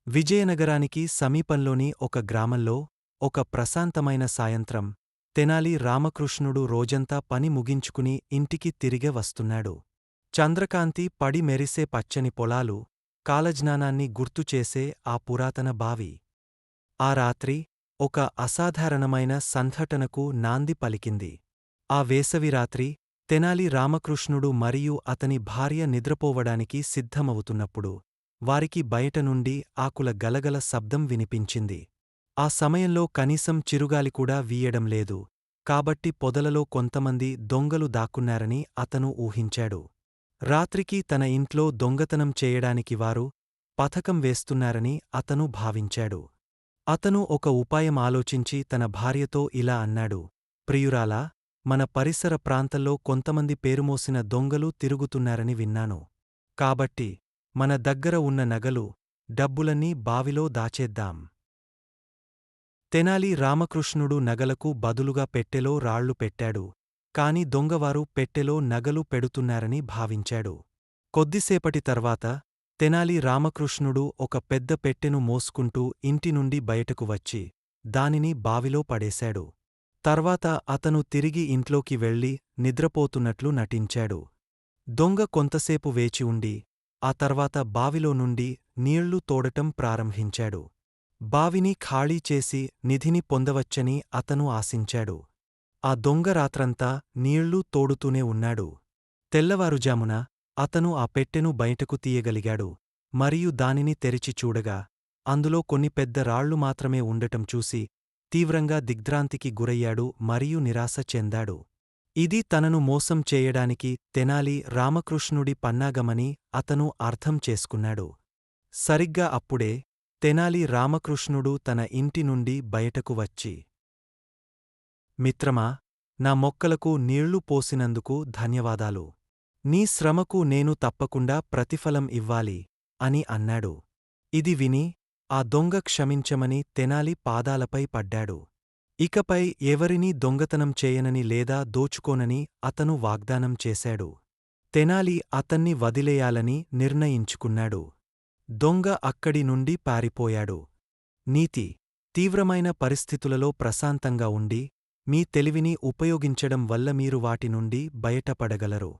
విజయనగరానికి సమీపంలోని ఒక గ్రామంలో ఒక ప్రశాంతమైన సాయంత్రం తెనాలి రామకృష్ణుడు రోజంతా పని ముగించుకుని ఇంటికి తిరిగే వస్తున్నాడు. చంద్రకాంతి పడి మెరిసే పచ్చని పొలాలు, కాలజ్ఞానాన్ని గుర్తుచేసే ఆ పురాతన బావి. ఆ రాత్రి ఒక అసాధారణమైన సంఘటనకు నాంది పలికింది. ఆ వేసవిరాత్రి తెనాలి రామకృష్ణుడు మరియు అతని భార్య నిద్రపోవడానికి సిద్ధమవుతున్నప్పుడు వారికి బయట నుండి ఆకుల గలగల శబ్దం వినిపించింది. ఆ సమయంలో కనీసం చిరుగాలికూడా వీయడం లేదు, కాబట్టి పొదలలో కొంతమంది దొంగలు దాక్కున్నారని అతను ఊహించాడు. రాత్రికి తన ఇంట్లో దొంగతనం చేయడానికి వారు పథకం వేస్తున్నారని అతను భావించాడు. అతను ఒక ఉపాయం ఆలోచించి తన భార్యతో ఇలా అన్నాడు: ప్రియురాలా, మన పరిసర ప్రాంతంలో కొంతమంది పేరుమోసిన దొంగలు తిరుగుతున్నారని విన్నాను. కాబట్టి మన దగ్గర ఉన్న నగలు, డబ్బులన్నీ బావిలో దాచేద్దాం. తెనాలి రామకృష్ణుడు నగలకు బదులుగా పెట్టెలో రాళ్లు పెట్టాడు, కాని దొంగవారు పెట్టెలో నగలు పెడుతున్నారని భావించాడు. కొద్దిసేపటి తర్వాత తెనాలి రామకృష్ణుడు ఒక పెద్ద పెట్టెను మోసుకుంటూ ఇంటి నుండి బయటకు వచ్చి దానిని బావిలో పడేశాడు. తర్వాత అతను తిరిగి ఇంట్లోకి వెళ్ళి నిద్రపోతున్నట్లు నటించాడు. దొంగ కొంతసేపు వేచి ఉండి ఆ తర్వాత బావిలో నుండి నీళ్లు తోడటం ప్రారంభించాడు. బావిని ఖాళీ చేసి నిధిని పొందవచ్చని అతను ఆశించాడు. ఆ దొంగ రాత్రంతా నీళ్లు తోడుతూనే ఉన్నాడు. తెల్లవారుజామున అతను ఆ పెట్టెను బయటకు తీయగలిగాడు మరియు దానిని తెరిచి చూడగా అందులో కొన్ని పెద్ద రాళ్లు మాత్రమే ఉండటం చూసి తీవ్రంగా దిగ్భ్రాంతికి గురయ్యాడు మరియు నిరాశ చెందాడు. ఇది తనను మోసం చేయడానికి తెనాలి రామకృష్ణుడి పన్నాగమని అతను అర్థం చేసుకున్నాడు. సరిగ్గా అప్పుడే తెనాలి రామకృష్ణుడు తన ఇంటి నుండి బయటకు వచ్చి, మిత్రమా, నా మొక్కలకు నీళ్లు పోసినందుకు ధన్యవాదాలు. నీ శ్రమకు నేను తప్పకుండా ప్రతిఫలం ఇవ్వాలి అని అన్నాడు. ఇది విని ఆ దొంగ క్షమించమని తెనాలి పాదాలపై పడ్డాడు. ఇకపై ఎవరినీ దొంగతనం చేయనని లేదా దోచుకోనని అతను వాగ్దానం చేశాడు. తెనాలి అతన్ని వదిలేయాలని నిర్ణయించుకున్నాడు. దొంగ అక్కడి నుండి పారిపోయాడు. నీతి: తీవ్రమైన పరిస్థితులలో ప్రశాంతంగా ఉండి మీ తెలివిని ఉపయోగించడం వల్ల మీరు వాటి నుండి బయటపడగలరు.